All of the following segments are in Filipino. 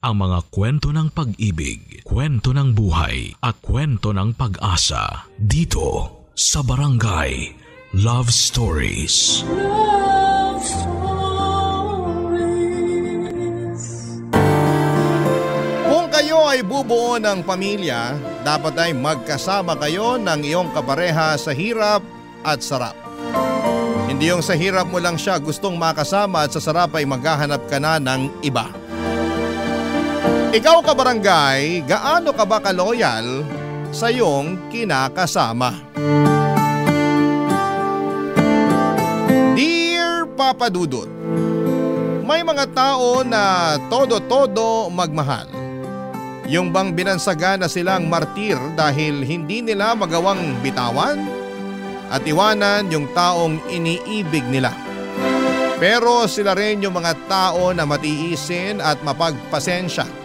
ang mga kwento ng pag-ibig, kwento ng buhay at kwento ng pag-asa dito sa Barangay Love Stories. Love Stories. Kung kayo ay bubuo ng pamilya, dapat ay magkasama kayo ng iyong kapareha sa hirap at sarap. Hindi yung sa hirap mo lang siya gustong makasama at sa sarap ay maghahanap ka na ng iba. Ikaw kabarangay, gaano ka ba kaloyal sa iyong kinakasama? Dear Papa Dudut, may mga tao na todo-todo magmahal. Yung bang binansaga na silang martir dahil hindi nila magawang bitawan at iwanan yung taong iniibig nila. Pero sila rin yung mga tao na matiisin at mapagpasensya.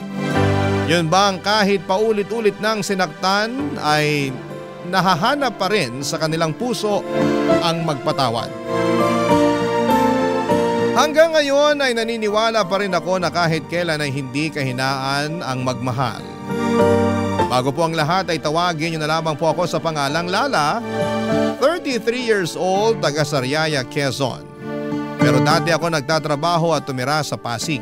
Yun bang kahit paulit-ulit nang sinaktan ay nahahanap pa rin sa kanilang puso ang magpatawad. Hanggang ngayon ay naniniwala pa rin ako na kahit kailan ay hindi kahinaan ang magmahal. Bago po ang lahat ay tawagin niyo na lamang po ako sa pangalang Lala, 33 years old, taga Sariaya, Quezon. Pero dati ako nagtatrabaho at tumira sa Pasig.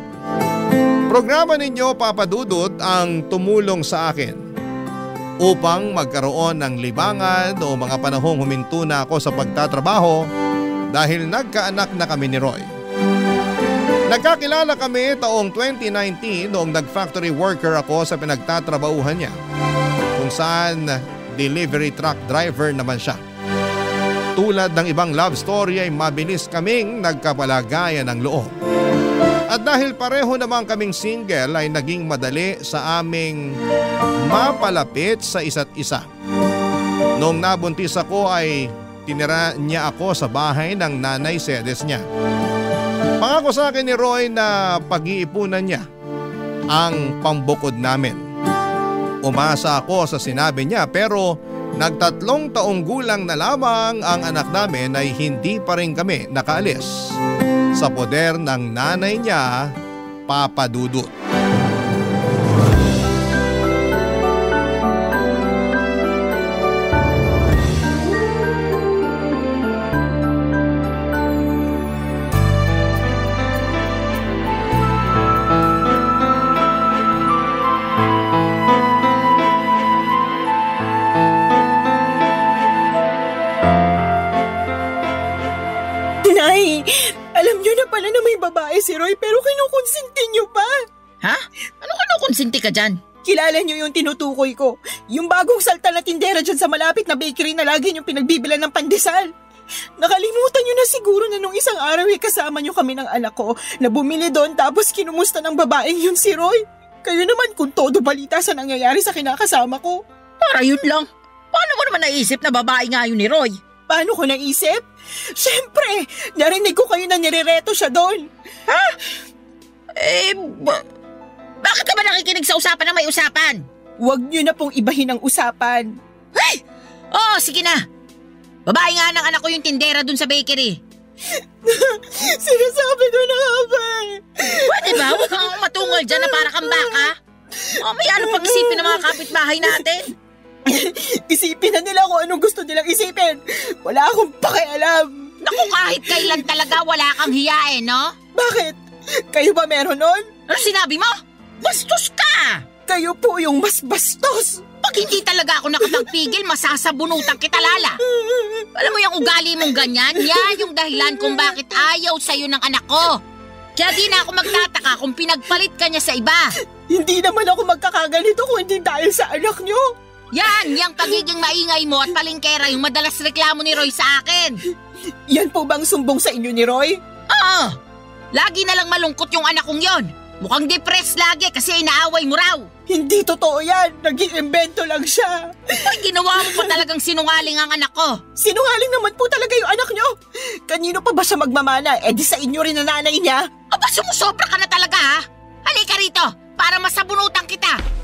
Programa ninyo, Papa Dudut, ang tumulong sa akin upang magkaroon ng libangan o mga panahong huminto na ako sa pagtatrabaho dahil nagkaanak na kami ni Roy. Nagkakilala kami taong 2019 noong nag-factory worker ako sa pinagtatrabahuhan niya, kung saan delivery truck driver naman siya. Tulad ng ibang love story ay mabilis kaming nagkapalagayan ng loob. At dahil pareho naman kaming single ay naging madali sa aming mapalapit sa isa't isa. Noong nabuntis ako ay tinira niya ako sa bahay ng nanay sedes niya. Pangako sa akin ni Roy na pag-iipunan niya ang pambukod namin. Umasa ako sa sinabi niya pero nagtatlong taong gulang na lamang ang anak namin ay hindi pa rin kami nakaalis sa poder ng nanay niya, Papa Dudut. Si Roy pero kinukonsinti niyo pa. Ha? Ano kinukonsinti ka dyan? Kilala niyo yung tinutukoy ko. Yung bagong salta na tindera dyan sa malapit na bakery na lagi niyong pinagbibilan ng pandesal. Nakalimutan niyo na siguro na nung isang araw ay kasama niyo kami ng anak ko na bumili doon tapos kinumusta ng babaeng yun si Roy. Kayo naman kung todo balita sa nangyayari sa kinakasama ko. Para yun lang. Paano mo naman naisip na babae nga yun ni Roy? Paano ko naisip? Siyempre, narinig ko kayo na nirereto siya doon. Ha? Bakit ka ba nakikinig sa usapan na may usapan? Huwag niyo na pong ibahin ang usapan. Hey! Oo, sige na. Babae nga ng anak ko yung tindera dun sa bakery. Sinasabi ko na nga ba? Pwede ba? Huwag kang matungal dyan na para kang baka. May ano pag-isipin ng mga kapitbahay natin? Isipin na nila kung anong gusto nilang isipin. Wala akong pakialam. Naku, kahit kailan talaga wala kang hiyain, no? Bakit? Kayo ba meron nun? Ano sinabi mo? Bastos ka! Kayo po yung mas bastos. Pag hindi talaga ako nakapagpigil, masasabunutan kita, Lala. Alam mo yung ugali mong ganyan? Yan yung dahilan kung bakit ayaw sa'yo ng anak ko. Kaya di na ako magtataka kung pinagpalit ka niya sa iba. Hindi naman ako magkakaganito kung hindi dahil sa anak niyo. Yan, yung pagiging maingay mo at palingkera yung madalas reklamo ni Roy sa akin. Yan po bang sumbong sa inyo ni Roy? Oo. Lagi na lang malungkot yung anak kong yon. Mukhang depressed lagi kasi inaaway mo raw. Hindi totoo yan. Nag-iimbento lang siya. Ay, ginawa mo pa talagang sinungaling ang anak ko. Sinungaling naman po talaga yung anak nyo. Kanino pa ba siya magmamana? Eh di sa inyo rin na nanay niya. Aba, sumusobra ka na talaga ha? Halika rito para masabunutan kita.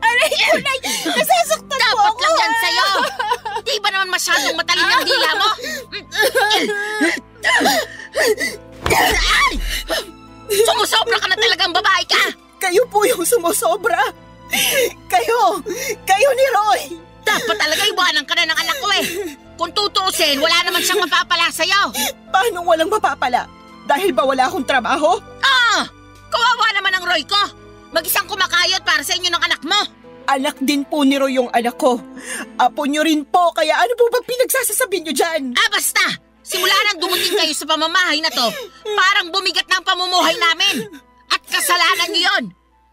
Aray ko, Nay! Nasasaktan po ako! Dapat lang yan sa'yo! Di ba naman masyadong matalin ang dila mo? Sumusobra ka na talagang babae ka! Kayo po yung sumusobra. Kayo ni Roy. Dapat talaga iwanan ka na ng anak ko eh. Kung tutuusin, wala naman siyang mapapala sa'yo. Paano walang mapapala? Dahil ba wala akong trabaho? Kawawa naman ang Roy ko. Mag-isang kumakayod para sa inyo ng anak mo. Anak din po ni Roy yung anak ko. Apo nyo rin po, kaya ano po ba pinagsasasabi nyo dyan? Basta! Simula nang dumating kayo sa pamamahay na to, parang bumigat na ang pamumuhay namin. At kasalanan niyo yun.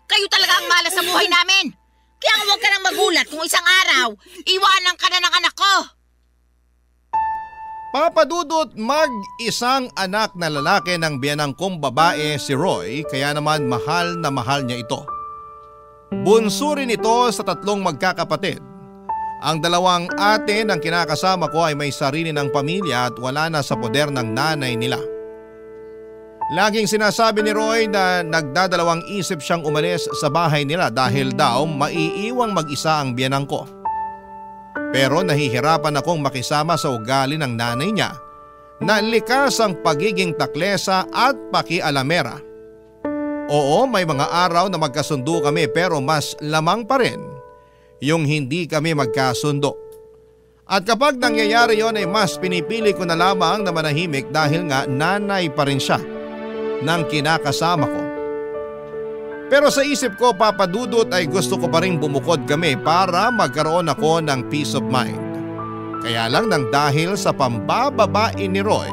Kayo talaga ang malas sa buhay namin. Kaya huwag ka nang magulat kung isang araw, iwanan ka na ng anak ko. Papa Dudut, mag-isang anak na lalaki ng biyanang kong babae si Roy, kaya naman mahal na mahal niya ito. Bunso rin ito sa 3 magkakapatid. Ang 2 ate ng kinakasama ko ay may sarili ng pamilya at wala na sa poder ng nanay nila. Laging sinasabi ni Roy na nagdadalawang isip siyang umalis sa bahay nila dahil daw maiiwang mag-isa ang biyanang ko. Pero nahihirapan akong makisama sa ugali ng nanay niya na likas ang pagiging taklesa at pakialamera. Oo, may mga araw na magkasundo kami pero mas lamang pa rin yung hindi kami magkasundo. At kapag nangyayari yon ay mas pinipili ko na lamang na manahimik dahil nga nanay pa rin siya ng kinakasama ko. Pero sa isip ko, Papa Dudut, ay gusto ko pa rin bumukod kami para magkaroon ako ng peace of mind. Kaya lang nang dahil sa pambababae ni Roy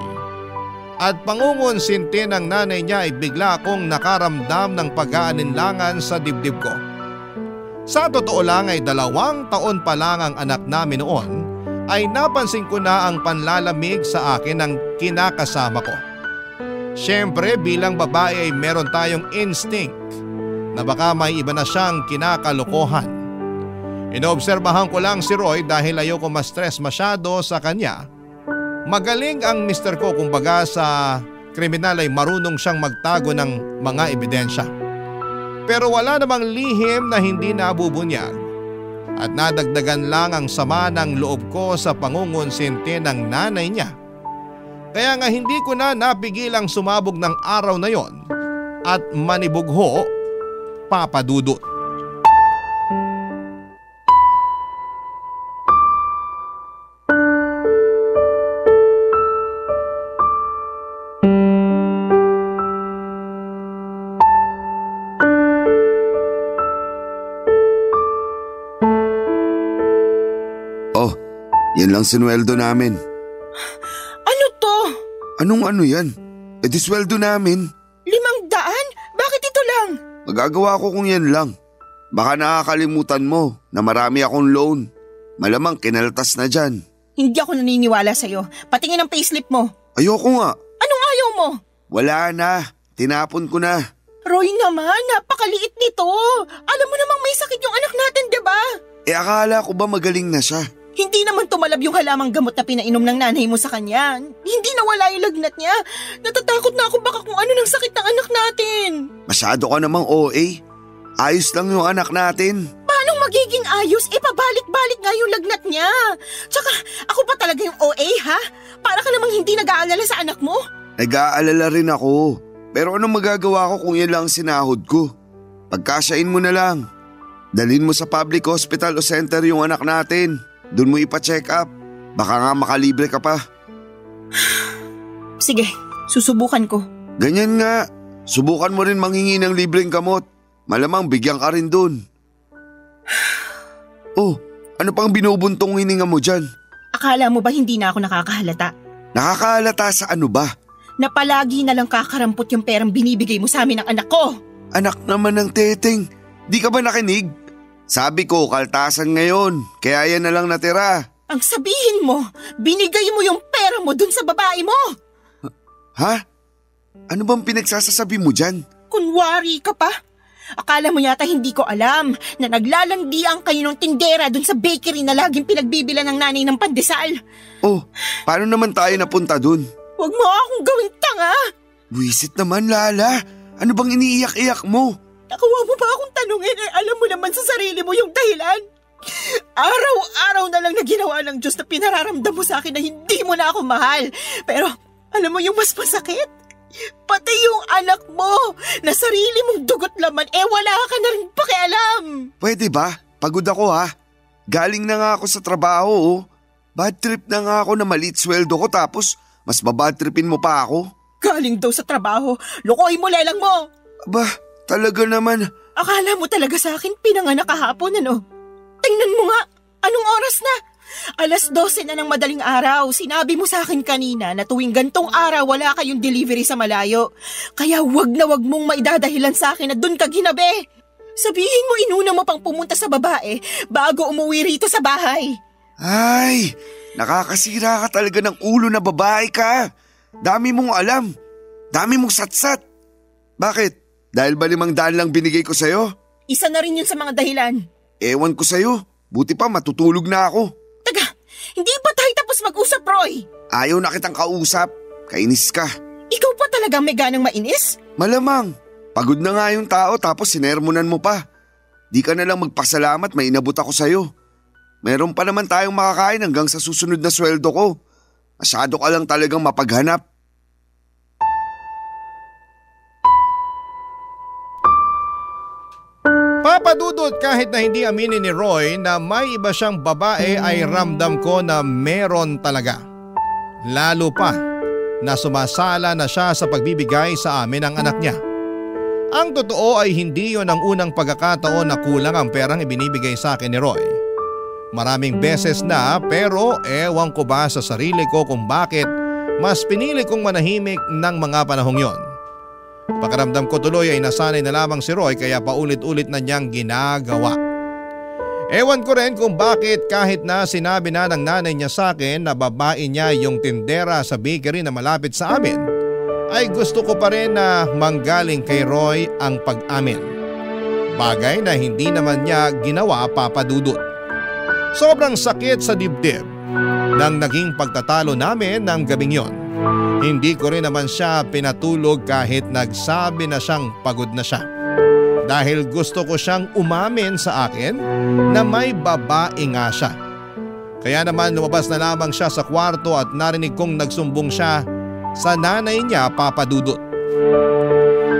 at pangungonsinti ng nanay niya ay bigla akong nakaramdam ng pag-aalinlangan sa dibdib ko. Sa totoo lang ay 2 taon pa lang ang anak namin noon ay napansin ko na ang panlalamig sa akin ng kinakasama ko. Siyempre bilang babae ay meron tayong instinct na baka may iba na siyang kinakalokohan. Inoobserbahan ko lang si Roy dahil ayoko ma-stress masyado sa kanya. Magaling ang mister ko, kumbaga sa kriminal ay marunong siyang magtago ng mga ebidensya. Pero wala namang lihim na hindi nabubunyag at nadagdagan lang ang sama ng loob ko sa pangungonsinti ng nanay niya. Kaya nga hindi ko na napigilang sumabog ng araw na yon at manibugho, Papa Dudut. Yan lang sinweldo namin. Ano to? Anong ano yan? E di sweldo namin. 500? Bakit ito lang? Magagawa ko kung yan lang. Baka nakakalimutan mo na marami akong loan. Malamang kinaltas na dyan. Hindi ako naniniwala sa'yo. Patingin ang payslip mo. Ayoko nga. Anong ayaw mo? Wala na. Tinapon ko na. Roy naman, napakaliit nito. Alam mo namang may sakit yung anak natin, diba? Akala ko ba magaling na siya? Hindi naman tumalab yung halamang gamot na pinainom ng nanay mo sa kanya. Hindi nawala yung lagnat niya. Natatakot na ako baka kung ano ng sakit ng anak natin. Masyado ka namang OA. Ayos lang yung anak natin. Paano magiging ayos? Pabalik-balik nga yung lagnat niya. Tsaka ako pa talaga yung OA, ha? Para ka namang hindi nag-aalala sa anak mo. Nag-aalala rin ako. Pero anong magagawa ko kung yan lang sinahod ko? Pagkasyain mo na lang. Dalhin mo sa public hospital o center yung anak natin. Doon mo ipa-check up. Baka nga makalibre ka pa. Sige, susubukan ko. Ganyan nga. Subukan mo rin manghingi ng libreng gamot. Malamang bigyan ka rin doon. Oh, ano pang binubuntong hininga mo dyan? Akala mo ba hindi na ako nakakahalata? Nakakahalata sa ano ba? Na palagi na lang kakarampot yung perang binibigay mo sa amin ng anak ko. Anak naman ng teteng. Di ka ba nakinig? Sabi ko, kaltasan ngayon. Kaya yan na lang natira. Ang sabihin mo, binigay mo yung pera mo dun sa babae mo. Ha? Ano bang pinagsasasabi mo dyan? Kunwari ka pa. Akala mo yata hindi ko alam na naglalandian kayo ng tindera dun sa bakery na laging pinagbibila ng nanay ng pandesal. Oh, paano naman tayo napunta dun? Huwag mo akong gawing tanga. Wisit naman, Lala. Ano bang iniiyak-iyak mo? Nakuha mo ba akong tanungin alam mo naman sa sarili mo yung dahilan? Araw-araw na lang na ginawa ng Diyos na pinararamdam mo sa akin na hindi mo na ako mahal. Pero alam mo yung mas masakit? Pati yung anak mo na sarili mong dugot laman, wala ka na rin pakialam. Pwede ba? Pagod ako ha. Galing na nga ako sa trabaho oh. Bad trip na nga ako na maliit sweldo ko tapos mas babad tripin mo pa ako. Galing daw sa trabaho, lukoy mo lelang mo. Aba, talaga naman. Akala mo talaga sa akin pinanganak kahapon ano? Tingnan mo nga, anong oras na? 12:00 na ng madaling araw. Sinabi mo sa akin kanina na tuwing gantong araw wala kayong delivery sa malayo. Kaya wag na wag mong maidadahilan sa akin na dun ka ginabi. Sabihin mo inuna mo pang pumunta sa babae bago umuwi rito sa bahay. Ay, nakakasira ka talaga ng ulo na babae ka. Dami mong alam. Dami mong satsat. Bakit? Dahil ba 500 lang binigay ko sa'yo? Isa na rin yun sa mga dahilan. Ewan ko sa'yo. Buti pa matutulog na ako. Taga, hindi pa tayo tapos mag-usap, Roy? Ayaw na kitang kausap. Kainis ka. Ikaw pa talagang may ganang mainis? Malamang. Pagod na nga yung tao tapos sinermonan mo pa. Di ka na lang magpasalamat may inabot ako sa'yo. Meron pa naman tayong makakain hanggang sa susunod na sweldo ko. Masyado ka lang talagang mapaghanap. Papadudot kahit na hindi aminin ni Roy na may iba siyang babae ay ramdam ko na meron talaga. Lalo pa na sumasala na siya sa pagbibigay sa amin ng anak niya. Ang totoo ay hindi yon ang unang pagkakataon na kulang ang perang ibinibigay sa akin ni Roy. Maraming beses na pero ewan ko ba sa sarili ko kung bakit mas pinili kong manahimik ng mga panahong yon. Pakiramdam ko tuloy ay nasanay na lamang si Roy kaya paulit-ulit na niyang ginagawa. Ewan ko rin kung bakit kahit na sinabi na ng nanay niya sa akin na babae niya yung tindera sa bakery na malapit sa amin, ay gusto ko pa rin na manggaling kay Roy ang pag-amin. Bagay na hindi naman niya ginawa, Papadudot. Sobrang sakit sa dibdib nang naging pagtatalo namin ng gabing yon. Hindi ko rin naman siya pinatulog kahit nagsabi na siyang pagod na siya. Dahil gusto ko siyang umamin sa akin na may babae nga siya. Kaya naman lumabas na lamang siya sa kwarto at narinig kong nagsumbong siya sa nanay niya, Papadudot.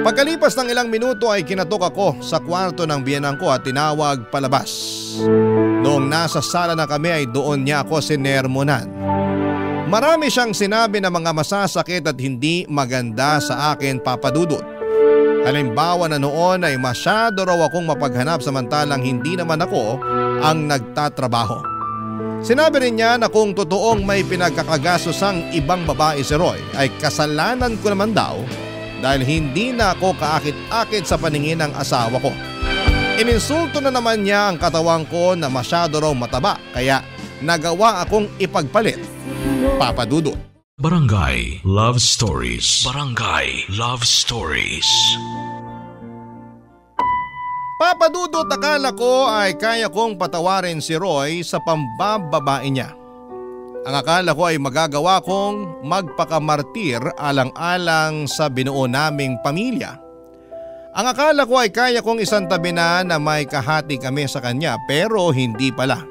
Pagkalipas ng ilang minuto ay kinatok ako sa kwarto ng biyenan ko at tinawag palabas. Noong nasa sala na kami ay doon niya ako sinermonan. Marami siyang sinabi na mga masasakit at hindi maganda sa akin, Papadudot. Halimbawa na noon ay masyado raw akong mapaghanap samantalang hindi naman ako ang nagtatrabaho. Sinabi rin niya na kung totoong may pinagkakagasosang ibang babae si Roy ay kasalanan ko naman daw dahil hindi na ako kaakit-akit sa paningin ng asawa ko. Ininsulto na naman niya ang katawan ko na masyado raw mataba kaya nagawa akong ipagpalit, Papadudot. Barangay Love Stories. Barangay Love Stories. Papadudot, akala ko ay kaya kong patawarin si Roy sa pambababae niya. Ang akala ko ay magagawa kong magpakamartir alang-alang sa binuo naming pamilya. Ang akala ko ay kaya kong isantabi na may kahati kami sa kanya pero hindi pala.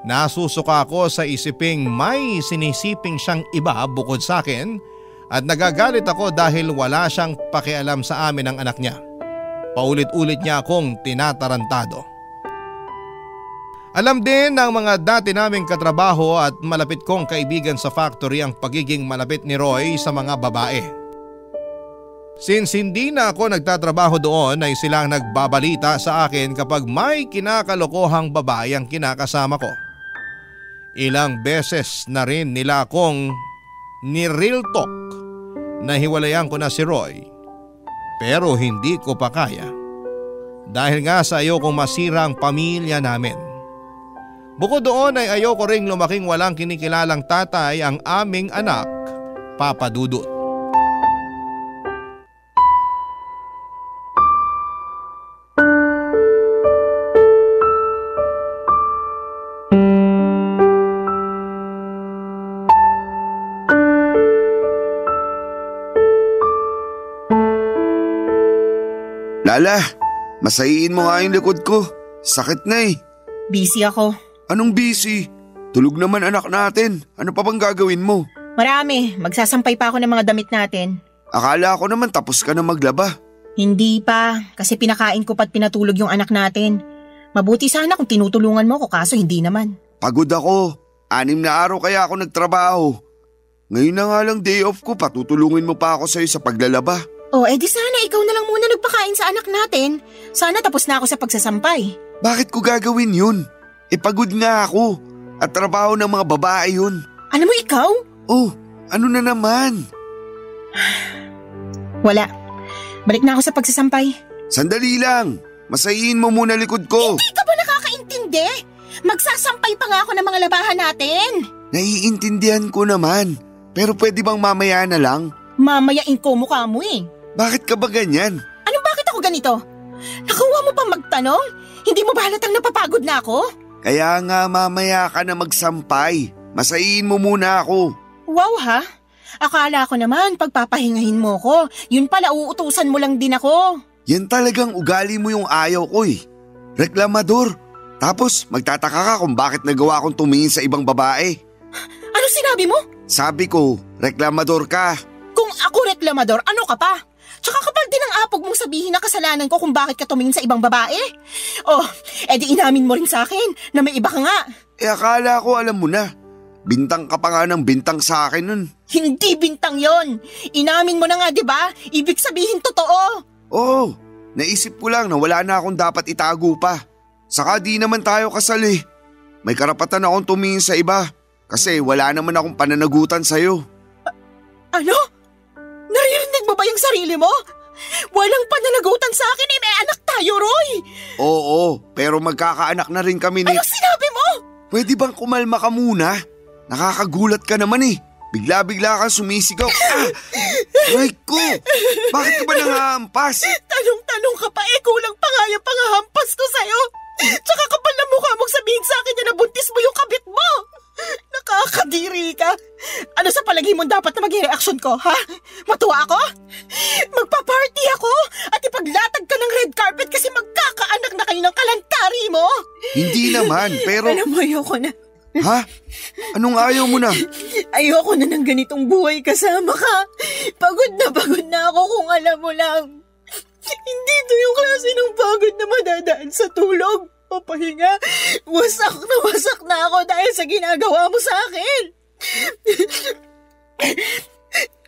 Nasusuka ako sa isiping may sinisiping siyang iba bukod sa akin at nagagalit ako dahil wala siyang pakialam sa amin ng anak niya. Paulit-ulit niya akong tinatarantado. Alam din ng mga dati naming katrabaho at malapit kong kaibigan sa factory ang pagiging malapit ni Roy sa mga babae. Since hindi na ako nagtatrabaho doon ay sila ang nagbabalita sa akin kapag may kinakalokohang babae ang kinakasama ko. Ilang beses na rin nila akong ni-real talk na hiwalayan ko na si Roy. Pero hindi ko pa kaya. Dahil nga sa ayokong masira ang pamilya namin. Bukod doon ay ayoko ring lumaking walang kinikilalang tatay ang aming anak, Papadudot. Lala, masayiin mo nga yung likod ko. Sakit na eh. Busy ako. Anong busy? Tulog naman anak natin. Ano pa bang gagawin mo? Marami. Magsasampay pa ako ng mga damit natin. Akala ko naman tapos ka na maglaba. Hindi pa, kasi pinakain ko pa't pinatulog yung anak natin. Mabuti sana kung tinutulungan mo ko, kaso hindi naman. Pagod ako. 6 na araw kaya ako nagtrabaho. Ngayon na nga lang day off ko, patutulungin mo pa ako sa'yo sa paglalaba. Oh, edi sana ikaw na lang muna nagpakain sa anak natin. Sana tapos na ako sa pagsasampay. Bakit ko gagawin yun? Pagod nga ako. At trabaho ng mga babae yun. Alam mo ikaw? Oh, ano na naman? Wala. Balik na ako sa pagsasampay. Sandali lang. Masayin mo muna likod ko. Hindi ka ba nakakaintindi? Magsasampay pa nga ako ng mga labahan natin. Naiintindihan ko naman. Pero pwede bang mamaya na lang? Mamayain ko mukha mo eh. Bakit ka ba ganyan? Anong bakit ako ganito? Nakuha mo pang magtanong? Hindi mo ba halatang napapagod na ako? Kaya nga mamaya ka na magsampay. Masayin mo muna ako. Wow ha? Akala ko naman pagpapahingahin mo ko. Yun pala uutusan mo lang din ako. Yan talagang ugali mo yung ayaw ko eh. Reklamador. Tapos magtataka ka kung bakit nagawa kong tumingin sa ibang babae. Ano sinabi mo? Sabi ko, reklamador ka. Kung ako reklamador, ano ka pa? Tsaka kapal din ang apog mong sabihin na kasalanan ko kung bakit ka tumingin sa ibang babae. Oh, edi inamin mo rin sa akin na may iba ka nga. Akala ko alam mo na. Bintang ka pa nga ng bintang sa akin nun. Hindi bintang yon. Inamin mo na nga, di ba? Ibig sabihin totoo. Oo, naisip ko lang na wala na akong dapat itago pa. Saka di naman tayo kasal eh. May karapatan akong tumingin sa iba kasi wala naman akong pananagutan sa'yo. Ano? Naririnig mo ba yung sarili mo? Walang pananagutan sa akin eh, may anak tayo, Roy! Oo, pero magkakaanak na rin kami ni… Ano sinabi mo? Pwede bang kumalma ka muna? Nakakagulat ka naman eh. Bigla-bigla kang sumisigaw. Ay ko! Bakit ka ba nangahampas? Tanong-tanong ka pa eh, kulang pa nga yung pangahampas ko sa'yo. Tsaka kapal na mukha mong sabihin sa akin na nabuntis mo yung kabit mo. Nakakadiri ka. Ano sa palagay mo dapat na maging reaksyon ko, ha? Matuwa ako? Magpa-party ako at ipaglatag ka ng red carpet kasi magkakaanak na kayo ng kalantari mo? Hindi naman, pero… Alam mo, ayoko na. Ha? Anong ayaw mo na? Ayoko na ng ganitong buhay kasama ka. Pagod na ako kung alam mo lang. Hindi ito yung klase ng pagod na madadaan sa tulog o pahinga. Wasak na ako dahil sa ginagawa mo sa akin.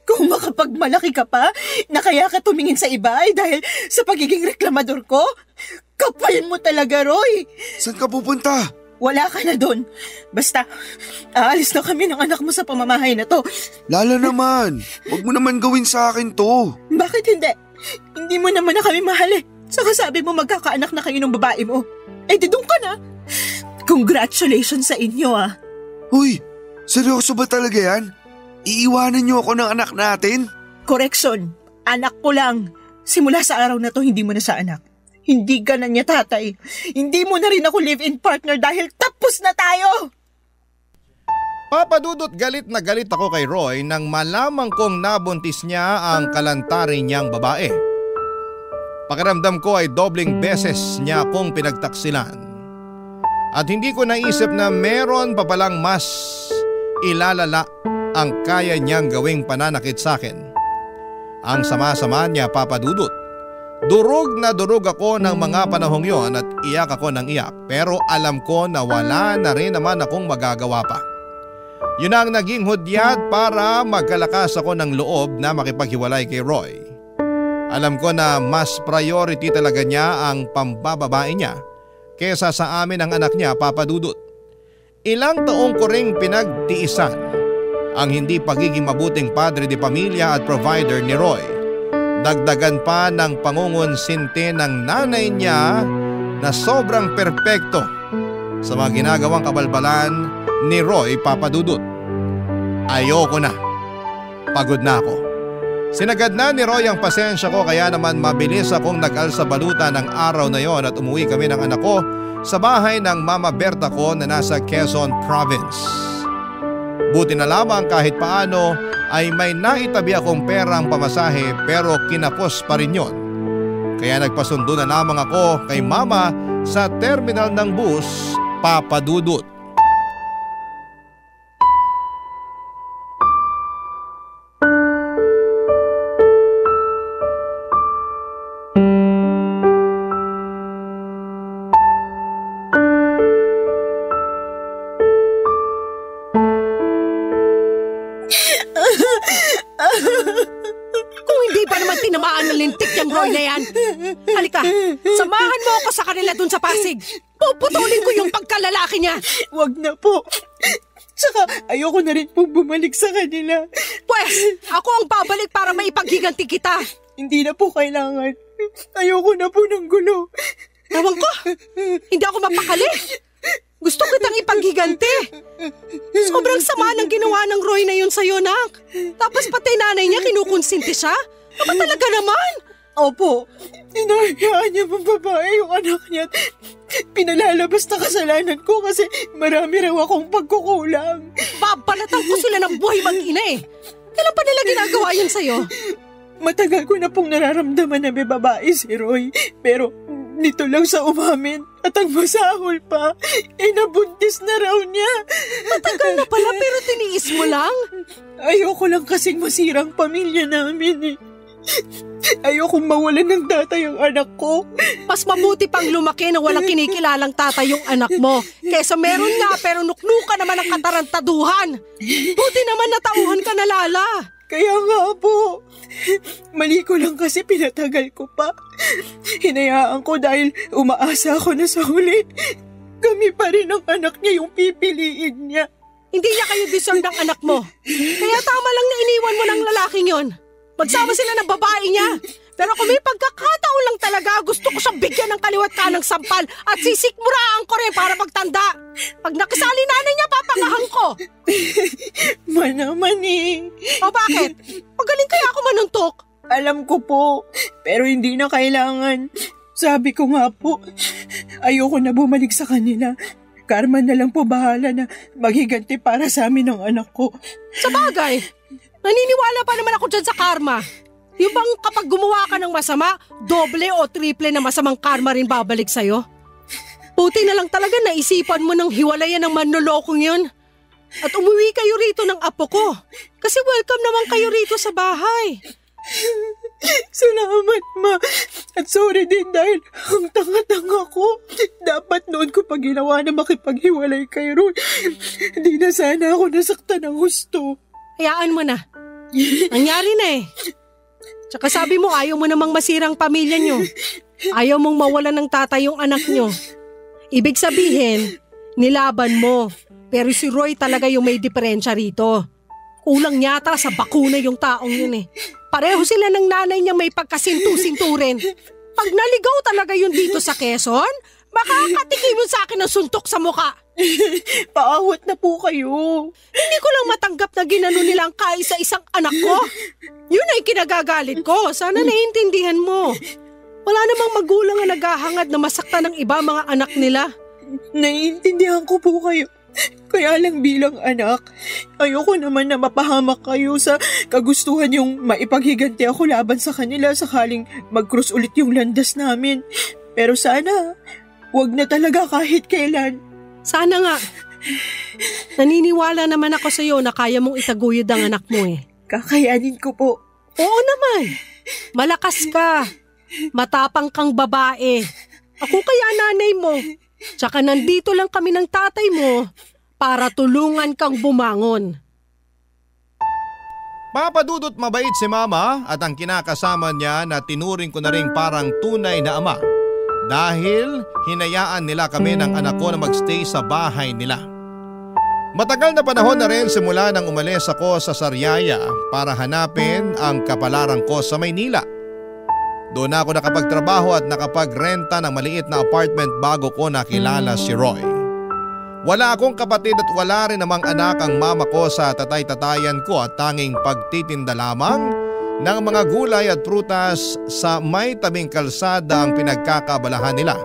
Kung makapagmalaki ka pa, na kaya ka tumingin sa iba ay dahil sa pagiging reklamador ko, kapal mo talaga, Roy. Saan ka pupunta? Wala ka na doon. Basta, aalis na kami ng anak mo sa pamamahay na to. Lala naman, huwag mo naman gawin sa akin to. Bakit hindi? Hindi mo naman na kami mahal eh. Saka sabi mo magkakaanak na kayo ng babae mo. Eh di doon ka na. Congratulations sa inyo ah. Uy, seryoso ba talaga yan? Iiwanan niyo ako ng anak natin? Correction, anak ko lang. Simula sa araw na to, hindi mo na sa anak. Hindi ka na niya tatay. Hindi mo na rin ako live-in partner dahil tapos na tayo. Papadudot galit na galit ako kay Roy nang malamang kong nabuntis niya ang kalantari niyang babae. Pakiramdam ko ay dobling beses niya akong pinagtaksilan. At hindi ko naisip na meron pa palang mas ilalala ang kaya niyang gawing pananakit sa akin. Ang sama-sama niya, Papadudot. Durog na durog ako ng mga panahong yon at iyak ako ng iyak, pero alam ko na wala na rin naman akong magagawa pa. Yun ang naging hudyat para magkalakas ako ng loob na makipaghiwalay kay Roy. Alam ko na mas priority talaga niya ang pambababae niya kesa sa amin ang anak niya, Papadudot. Ilang taong ko ring pinagtiisan ang hindi pagiging mabuting padre de pamilya at provider ni Roy. Dagdagan pa ng pangungonsinti ng nanay niya na sobrang perpekto sa mga ginagawang kabalbalan ni Roy, Papadudot. Ayoko na. Pagod na ako. Sinagad na ni Roy ang pasensya ko kaya naman mabilis akong nag-alsa baluta ng araw na yon at umuwi kami ng anak ko sa bahay ng Mama Berta ko na nasa Quezon Province. Buti na lamang kahit paano ay may naitabi akong perang pamasahe pero kinapos pa rin yon. Kaya nagpasundo na lamang ako kay Mama sa terminal ng bus, Papadudot. yung Roy na yan. Halika, samahan mo ako sa kanila dun sa Pasig. Puputulin ko yung pagkalalaki niya. Wag na po. Tsaka ayoko na rin pong bumalik sa kanila. Pwes, ako ang babalik para maipaghiganti kita. Hindi na po kailangan. Ayoko na po ng gulo. Ewan ko, hindi ako mapakali. Gusto kitang ipaghiganti. Sobrang sama ng ginawa ng Roy na yun sa'yo, nak. Tapos pati nanay niya kinukonsinti siya. Ano talaga naman? Opo, hinahayaan niya ng babae yung anak niya. Pinalalabas na kasalanan ko kasi marami raw akong pagkukulang. Babalatan ko sila ng buhay mag-ina eh. Kailan pa nila ginagawa yun sa'yo? Matagal ko na pong nararamdaman na may babae si Roy. Pero nito lang sa umamin at ang masahol pa, nabuntis na raw niya. Matagal na pala pero tiniis mo lang? Ayoko lang kasing masirang pamilya namin eh. Ayokong mawalan ng tatay ang anak ko. Mas mabuti pang lumaki na walang kinikilalang tatay yung anak mo. Kesa meron nga pero nuknuka naman ang katarantaduhan. Buti naman natauhan ka na, Lala. Kaya nga po. Mali ko lang kasi pinatagal ko pa. Hinayaan ko dahil umaasa ako na sa huli. Kami pa rin ang anak niya yung pipiliin niya. Hindi niya kayo deserve ng anak mo. Kaya tama lang na iniwan mo ng lalaking yon. Magsama sila ng babae niya. Pero kung may pagkakataon lang talaga, gusto ko siyang bigyan ng kaliwat kanang sampal at sisikmuraan ko rin para magtanda. Pag nakisali nanay niya, papangahan ko. Manaman eh. O bakit? Magaling kaya ako manuntok? Alam ko po, pero hindi na kailangan. Sabi ko nga po, ayoko na bumalik sa kanila. Karma na lang po bahala na maghiganti para sa amin ng anak ko. Sa bagay, naniniwala pa naman ako dyan sa karma. Yung bang kapag gumawa ka ng masama, doble o triple na masamang karma rin babalik sa'yo? Puti na lang talaga naisipan mo ng hiwalayan ng manlolokong yun. At umuwi kayo rito ng apo ko. Kasi welcome naman kayo rito sa bahay. Salamat, Ma. At sorry din dahil ang tanga-tanga ko. Dapat noon ko pa ginawa na makipaghiwalay kay Roy. Hindi na sana ako nasaktan ng gusto. Hayaan mo na. Nangyari na eh. Tsaka sabi mo ayaw mo namang masirang pamilya nyo. Ayaw mong mawalan ng tatay yung anak nyo. Ibig sabihin, nilaban mo. Pero si Roy talaga yung may diferensya rito. Kulang yata sa bakuna yung taong yun eh. Pareho sila ng nanay niya may pagkasintu-sinturin. Pag naligaw talaga yun dito sa Quezon, makakatikim mo sa akin ng suntok sa muka. Paawat na po kayo. Hindi ko lang matanggap na ginano nilang kaisa-isang anak ko. Yun ay kinagagalit ko. Sana naiintindihan mo. Wala namang magulang na naghahangad na masaktan ng iba mga anak nila. Naiintindihan ko po kayo. Kaya lang bilang anak, ayoko naman na mapahamak kayo sa kagustuhan yung maipaghiganti ako laban sa kanila sakaling mag-cross ulit yung landas namin. Pero sana, wag na talaga kahit kailan. Sana nga. Naniniwala naman ako sa iyo na kaya mong itaguyod ang anak mo eh. Kakayanin ko po. Oo naman. Malakas ka. Matapang kang babae. Ako kaya nanay mo. Tsaka nandito lang kami ng tatay mo para tulungan kang bumangon. Papadudot mabait si Mama at ang kinakasama niya na tinuring ko na rin parang tunay na ama. Dahil hinayaan nila kami ng anak ko na magstay sa bahay nila. Matagal na panahon na rin simula nang umalis ako sa Sariaya para hanapin ang kapalaran ko sa Maynila. Doon ako nakapagtrabaho at nakapagrenta ng maliit na apartment bago ko nakilala si Roy. Wala akong kapatid at wala rin namang anak ang mama ko sa tatay-tatayan ko at tanging pagtitinda lamang ng mga gulay at prutas sa may tabing kalsada ang pinagkakabalahan nila.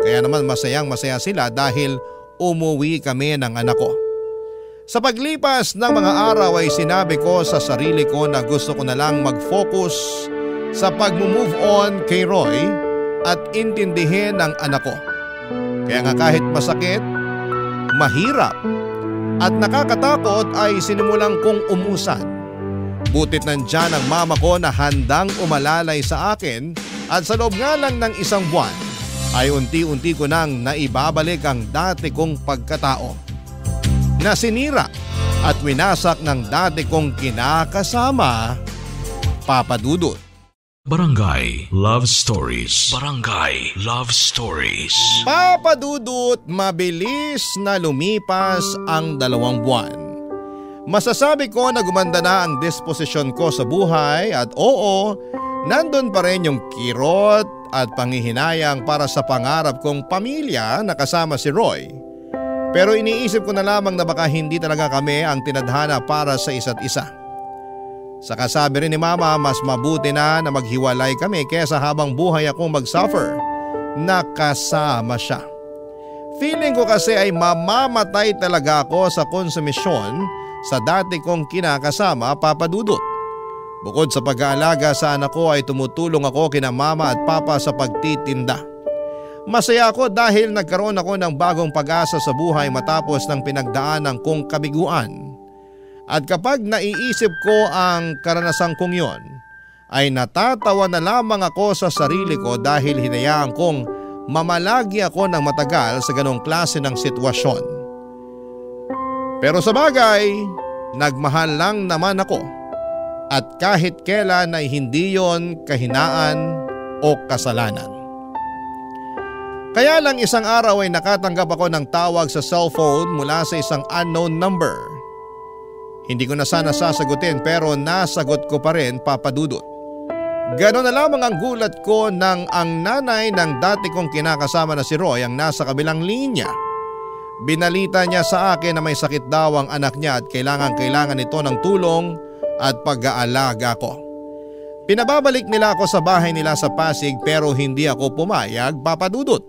Kaya naman masayang-masaya sila dahil umuwi kami ng anak ko. Sa paglipas ng mga araw ay sinabi ko sa sarili ko na gusto ko na lang mag-focus sa pag-move on kay Roy at intindihin ang anak ko. Kaya nga kahit masakit, mahirap at nakakatakot ay sinimulang kong umusan. Butit nandyan ang mama ko na handang umalalay sa akin at sa loob nga lang ng isang buwan ay unti-unti ko nang naibabalik ang dati kong pagkatao. Nasinira at winasak ng dati kong kinakasama, Papa Dudut. Barangay Love Stories. Barangay Love Stories. Papa Dudut, mabilis na lumipas ang 2 buwan. Masasabi ko na gumanda na ang disposisyon ko sa buhay at oo, nandun pa rin yung kirot at panghihinayang para sa pangarap kong pamilya na kasama si Roy. Pero iniisip ko na lamang na baka hindi talaga kami ang tinadhana para sa isa't isa. Sa kasabi rin ni Mama, mas mabuti na maghiwalay kami kesa habang buhay akong mag-suffer na kasama siya. Feeling ko kasi ay mamamatay talaga ako sa konsumisyon sa dati kong kinakasama, Papa Dudut. Bukod sa pag-aalaga sa anak ko ay tumutulong ako kina Mama at Papa sa pagtitinda. Masaya ako dahil nagkaroon ako ng bagong pag-asa sa buhay matapos ng pinagdaanan kong kabiguan. At kapag naiisip ko ang karanasang kong yon, ay natatawa na lamang ako sa sarili ko dahil hinayaan kong mamalagi ako ng matagal sa ganong klase ng sitwasyon. Pero sa bagay, nagmahal lang naman ako at kahit kailan ay hindi yon kahinaan o kasalanan. Kaya lang isang araw ay nakatanggap ako ng tawag sa cellphone mula sa isang unknown number. Hindi ko na sana sasagutin pero nasagot ko pa rin, Papa Dudut. Ganon na lamang ang gulat ko nang ang nanay ng dati kong kinakasama na si Roy ang nasa kabilang linya. Binalita niya sa akin na may sakit daw ang anak niya at kailangan nito ng tulong at pag-aalaga ko. Pinababalik nila ako sa bahay nila sa Pasig pero hindi ako pumayag, Papa Dudut.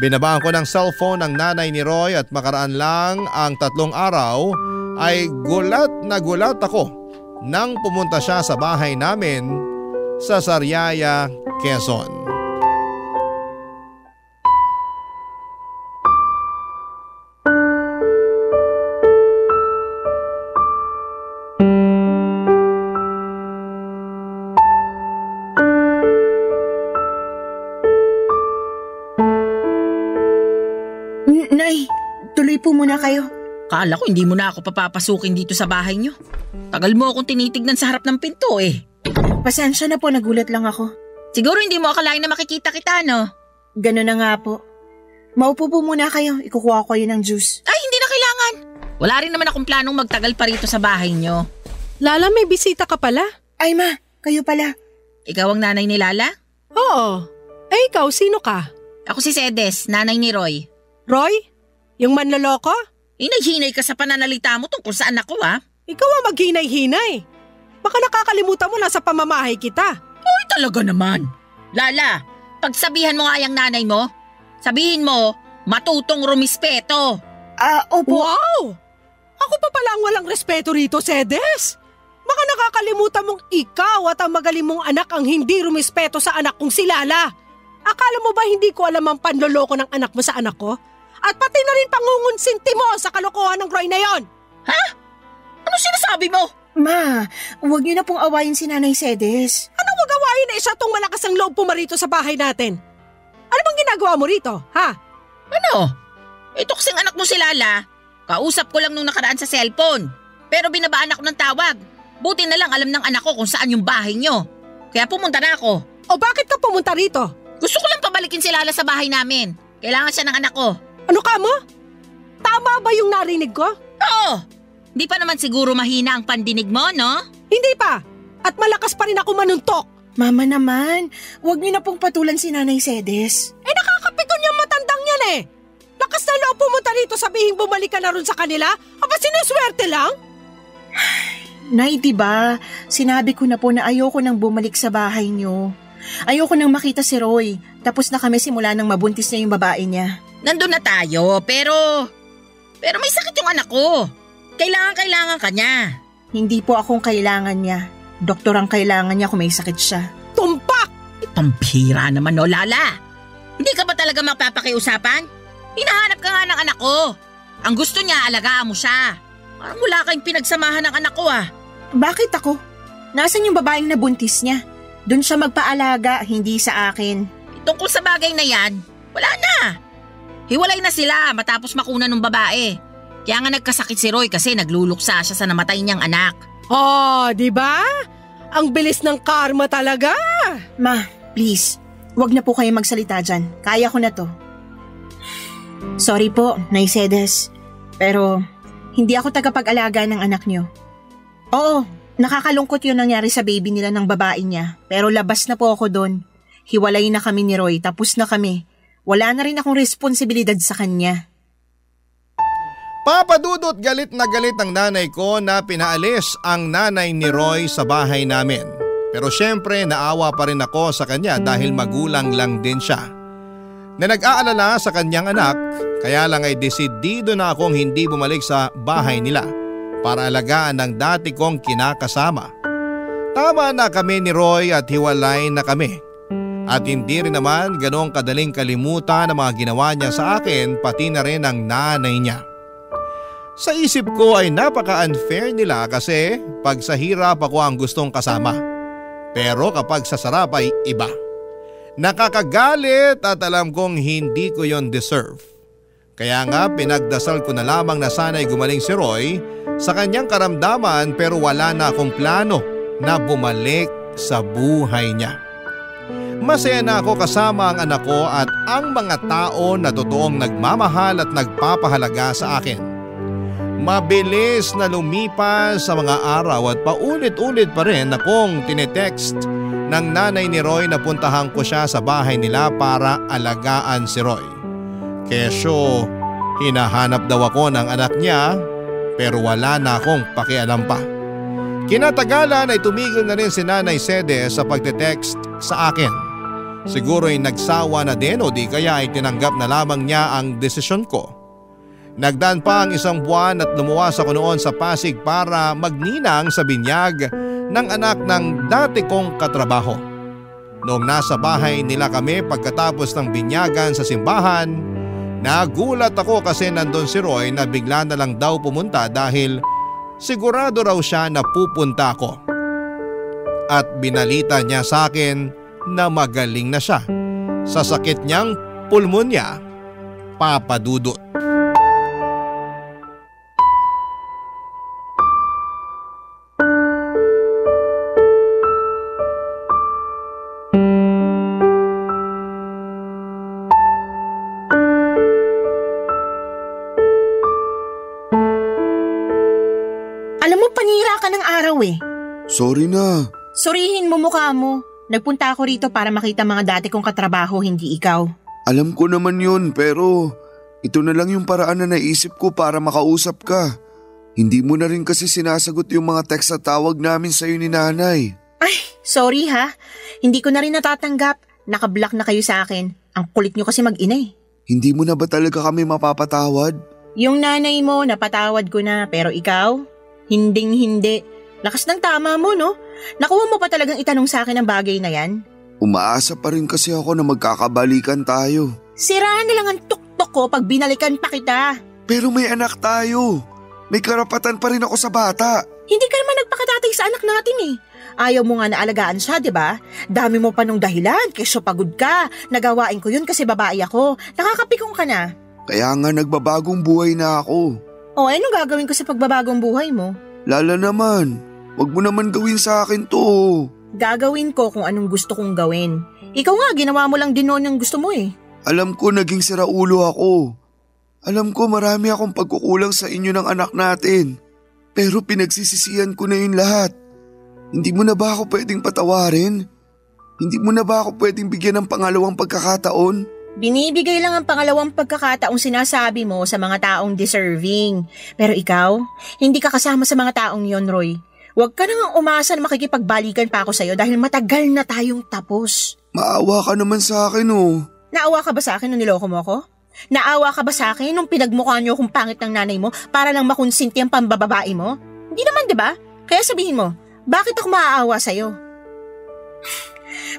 Binabaan ko ng cellphone ang nanay ni Roy at makaraan lang ang 3 araw ay gulat na gulat ako nang pumunta siya sa bahay namin sa Sariaya, Quezon. Nay, tuloy po muna kayo. Kala ko hindi mo na ako papapasukin dito sa bahay niyo. Tagal mo akong tinitignan sa harap ng pinto eh. Pasensya na po, nagulat lang ako. Siguro hindi mo akalain na makikita kita, no? Ganun na nga po. Maupo po muna kayo, ikukuha ko kayo ng juice. Ay, hindi na kailangan. Wala rin naman akong planong magtagal pa rito sa bahay niyo. Lala, may bisita ka pala? Ay ma, kayo pala. Ikaw ang nanay ni Lala? Oo. Eh ikaw, sino ka? Ako si Cedes, nanay ni Roy. Roy? Yung manloloko? Hinay-hinay ka sa pananalita mo tungkol sa anak ko, ha? Ikaw ang maghinay-hinay. Baka nakakalimutan mo na sa pamamahay kita. Ay, talaga naman. Lala, pagsabihan mo nga yung nanay mo, sabihin mo, matutong rumispeto. Opo. Wow! Ako pa pala ang walang respeto rito, Cedes. Baka nakakalimutan mong ikaw at ang magaling mong anak ang hindi rumispeto sa anak kong si Lala. Akala mo ba hindi ko alam ang panloloko ng anak mo sa anak ko? At pati na rin pangungunsinti mo sa kalokohan ng Roy na yon. Ha? Ano sinasabi mo? Ma, huwag niyo na pong awayin si Nanay Cedes. Anong wag awayin na isa tong malakas ang loob pumarito sa bahay natin? Ano bang ginagawa mo rito, ha? Ano? Ito kasing anak mo si Lala. Kausap ko lang nung nakaraan sa cellphone. Pero binabaan ako ng tawag. Buti na lang alam ng anak ko kung saan yung bahay nyo. Kaya pumunta na ako. O bakit ka pumunta rito? Gusto ko lang pabalikin si Lala sa bahay namin. Kailangan siya ng anak ko. Ano ka mo? Tama ba yung narinig ko? Oo. Di pa naman siguro mahina ang pandinig mo, no? Hindi pa. At malakas pa rin ako manuntok. Mama naman, huwag niyo na pong patulan si Nanay Cedes. Eh nakakapikon yung matandang yan eh. Lakas na loob pumunta rito sabihing bumalik ka na rin sa kanila? Aba sinuswerte lang? Nay, diba? Sinabi ko na po na ayoko nang bumalik sa bahay niyo. Ayoko nang makita si Roy. Tapos na kami simula nang mabuntis niya yung babae niya. Nandun na tayo, pero may sakit yung anak ko. Kailangan ka niya. Hindi po akong kailangan niya. Doktor ang kailangan niya kung may sakit siya. Tumpak! Pambihira naman, no, Lala. Hindi ka ba talaga mapapakiusapan? Hinahanap ka nga ng anak ko. Ang gusto niya, alagaan mo siya. Parang wala kayong pinagsamahan ng anak ko, ah. Bakit ako? Nasaan yung babaeng nabuntis niya? Doon siya magpaalaga, hindi sa akin. Tungkol sa bagay na yan, wala na. Hiwalay na sila matapos makuna ng babae. Kaya nga nagkasakit si Roy kasi nagluluksa siya sa namatay niyang anak. Oh, di ba? Ang bilis ng karma talaga! Ma, please, wag na po kayo magsalita dyan. Kaya ko na to. Sorry po, Nay Cedes. Pero hindi ako tagapag-alaga ng anak niyo. Oo, nakakalungkot yun nangyari sa baby nila ng babae niya. Pero labas na po ako doon. Hiwalay na kami ni Roy, tapos na kami. Wala na rin akong responsibilidad sa kanya. Papadudot galit na galit ang nanay ko na pinaalis ang nanay ni Roy sa bahay namin. Pero syempre naawa pa rin ako sa kanya dahil magulang lang din siya. Na nag-aalala sa kanyang anak, kaya lang ay desidido na akong hindi bumalik sa bahay nila para alagaan ang dati kong kinakasama. Tama na kami ni Roy at hiwalay na kami. At hindi rin naman ganong kadaling kalimutan ang mga ginawa niya sa akin pati na rin ang nanay niya. Sa isip ko ay napaka-unfair nila kasi pag sa hirap ako ang gustong kasama. Pero kapag sa sarap ay iba. Nakakagalit at alam kong hindi ko yon deserve. Kaya nga pinagdasal ko na lamang na sana'y gumaling si Roy sa kanyang karamdaman pero wala na akong plano na bumalik sa buhay niya. Masaya na ako kasama ang anak ko at ang mga tao na totoong nagmamahal at nagpapahalaga sa akin. Mabilis na lumipas sa mga araw at paulit-ulit pa rin akong tinetext ng nanay ni Roy na puntahan ko siya sa bahay nila para alagaan si Roy. Kesyo, hinahanap daw ako ng anak niya pero wala na akong pakialam pa. Kinatagalan ay tumigil na rin si Nanay Cedes sa pagte-text sa akin. Siguro'y nagsawa na din o di kaya ay tinanggap na lamang niya ang desisyon ko. Nagdaan pa ang 1 buwan at lumuwas ako noon sa Pasig para magninang sa binyag ng anak ng dati kong katrabaho. Noong nasa bahay nila kami pagkatapos ng binyagan sa simbahan, nagulat ako kasi nandun si Roy na bigla na lang daw pumunta dahil sigurado raw siya na pupunta ako. At binalita niya sa akin na magaling na siya sa sakit niyang pulmonya, papadudot. Sorry na. Surihin mo mukha mo. Nagpunta ako rito para makita mga dati kong katrabaho, hindi ikaw. Alam ko naman yun pero ito na lang yung paraan na naisip ko para makausap ka. Hindi mo na rin kasi sinasagot yung mga text at tawag namin sa'yo ni nanay. Ay, sorry ha. Hindi ko na rin natatanggap. Nakablock na kayo sa akin. Ang kulit nyo kasi mag-ina eh. Hindi mo na ba talaga kami mapapatawad? Yung nanay mo, napatawad ko na. Pero ikaw, hinding-hindi. Lakas ng tama mo, no? Nakuha mo pa talagang itanong sa akin ang bagay na yan? Umaasa pa rin kasi ako na magkakabalikan tayo. Siraan na lang ang tuktok ko pag binalikan pa kita. Pero may anak tayo. May karapatan pa rin ako sa bata. Hindi ka naman nagpakatatay sa anak natin eh. Ayaw mo nga na alagaan siya, di ba? Dami mo pa nung dahilan, kesyo pagod ka. Nagawain ko yun kasi babae ako. Nakakapikong ka na. Kaya nga nagbabagong buhay na ako. O, anong gagawin ko sa pagbabagong buhay mo? Lala naman. Huwag mo naman gawin sa akin to. Gagawin ko kung anong gusto kong gawin. Ikaw nga, ginawa mo lang din noon yung gusto mo eh. Alam ko naging siraulo ako. Alam ko marami akong pagkukulang sa inyo ng anak natin. Pero pinagsisisihan ko na yun lahat. Hindi mo na ba ako pwedeng patawarin? Hindi mo na ba ako pwedeng bigyan ng pangalawang pagkakataon? Binibigay lang ang pangalawang pagkakataong sinasabi mo sa mga taong deserving. Pero ikaw, hindi ka kasama sa mga taong yon, Roy. Huwag ka nang umasa na makikipagbalikan pa ako sa'yo dahil matagal na tayong tapos. Maawa ka naman sa akin oh. Naawa ka ba sa akin nung niloko mo ako? Naawa ka ba sa akin nung pinagmukha niyo kung pangit ng nanay mo para lang makonsinti ang pambababae mo? Hindi naman, di ba? Kaya sabihin mo, bakit ako maaawa sa'yo?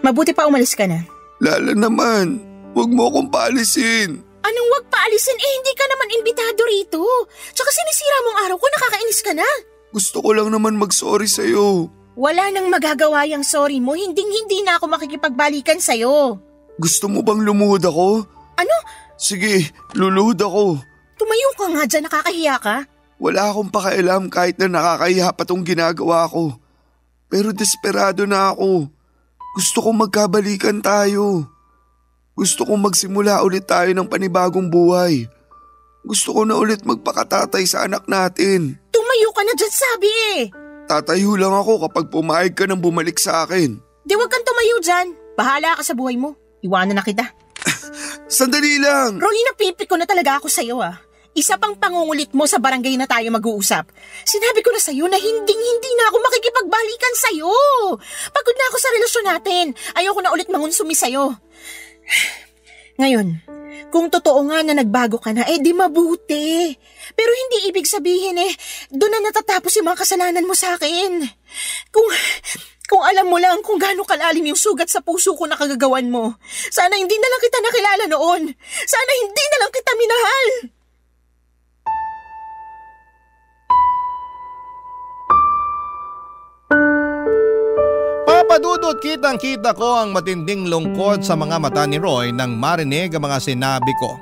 Mabuti pa umalis ka na. Lala naman, huwag mo akong paalisin. Anong wag paalisin? Hindi ka naman imbitado rito. Tsaka sinisira mong araw ko, nakakainis ka na. Gusto ko lang naman mag-sorry sa'yo. Wala nang magagawa yung sorry mo, hindi na ako makikipagbalikan sa'yo. Gusto mo bang lumuhod ako? Ano? Sige, luluhod ako. Tumayo ka nga dyan, nakakahiya ka. Wala akong pakialam kahit na nakakahiya pa tong ginagawa ko. Pero desperado na ako. Gusto kong magkabalikan tayo. Gusto kong magsimula ulit tayo ng panibagong buhay. Gusto ko na ulit magpakatatay sa anak natin. Tumayo ka na dyan, sabi eh. Tatayo lang ako kapag pumayag ka nang bumalik sa akin. Di wag kang tumayo dyan. Bahala ka sa buhay mo. Iwanan na kita. Sandali lang. Roy, napipiko na talaga ako sa'yo ah. Isa pang pangungulit mo sa barangay na tayo mag-uusap. Sinabi ko na sa'yo na hindi na ako makikipagbalikan sa'yo. Pagod na ako sa relasyon natin. Ayoko na ulit mangunsumi sa'yo. Ngayon, kung totoo nga na nagbago ka na, di mabuti. Pero hindi ibig sabihin doon na natatapos yung mga kasalanan mo sa akin. Kung alam mo lang kung gaano kalalim yung sugat sa puso ko na kagagawan mo. Sana hindi na lang kita nakilala noon. Sana hindi na lang kita minahal. Papadudot, kitang-kita ko ang matinding lungkot sa mga mata ni Roy nang marinig ang mga sinabi ko.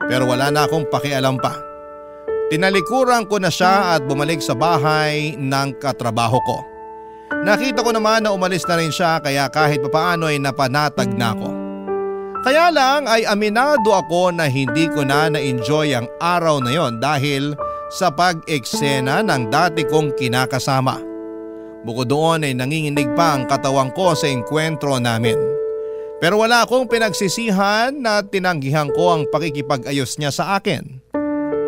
Pero wala na akong pakialam pa. Tinalikuran ko na siya at bumalik sa bahay ng katrabaho ko. Nakita ko naman na umalis na rin siya kaya kahit papaano ay napanatag na ako. Kaya lang ay aminado ako na hindi ko na na-enjoy ang araw na yon dahil sa pag-eksena ng dati kong kinakasama. Bukod doon ay nanginginig pa ang katawan ko sa engkwentro namin. Pero wala akong pinagsisihan na tinanggihan ko ang pakikipag-ayos niya sa akin.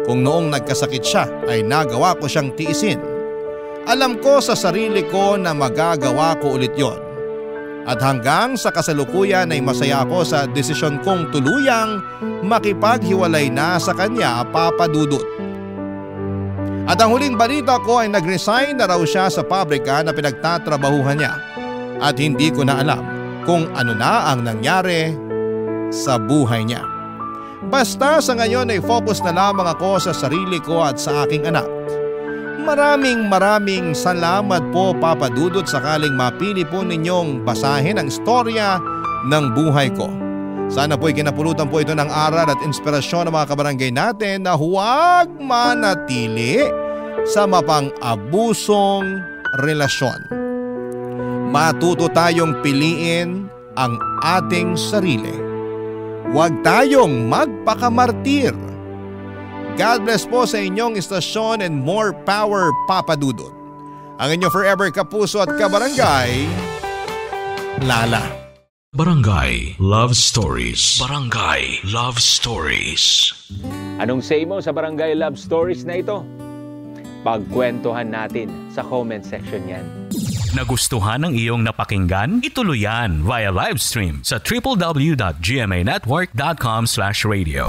Kung noong nagkasakit siya ay nagawa ko siyang tiisin. Alam ko sa sarili ko na magagawa ko ulit yon. At hanggang sa kasalukuyan ay masaya ako sa desisyon kong tuluyang makipaghiwalay na sa kanya, Papa Dudut. At ang huling balita ko ay nag-resign na raw siya sa pabrika na pinagtatrabahuhan niya. At hindi ko na alam kung ano na ang nangyari sa buhay niya. Basta sa ngayon ay focus na lamang ako sa sarili ko at sa aking anak. Maraming salamat po, Papa Dudut, sakaling mapili po ninyong basahin ang istorya ng buhay ko. Sana po'y kinapulutan po ito ng aral at inspirasyon ng mga kabarangay natin na huwag manatili sa mapang-abusong relasyon. Matuto tayong piliin ang ating sarili. Huwag tayong magpakamartir. God bless po sa inyong istasyon and more power, Papa Dudut. Ang inyong forever kapuso at kabarangay, Lala. Barangay Love Stories. Barangay Love Stories. Anong say mo sa Barangay Love Stories na ito? Pagkwentuhan natin sa comment section yan. Nagustuhan ng iyong napakinggan? Ituloy yan via live stream sa www.gmanetwork.com/radio.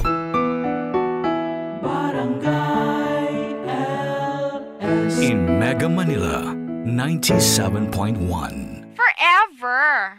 Barangay LS. In Mega Manila, 97.1. Forever.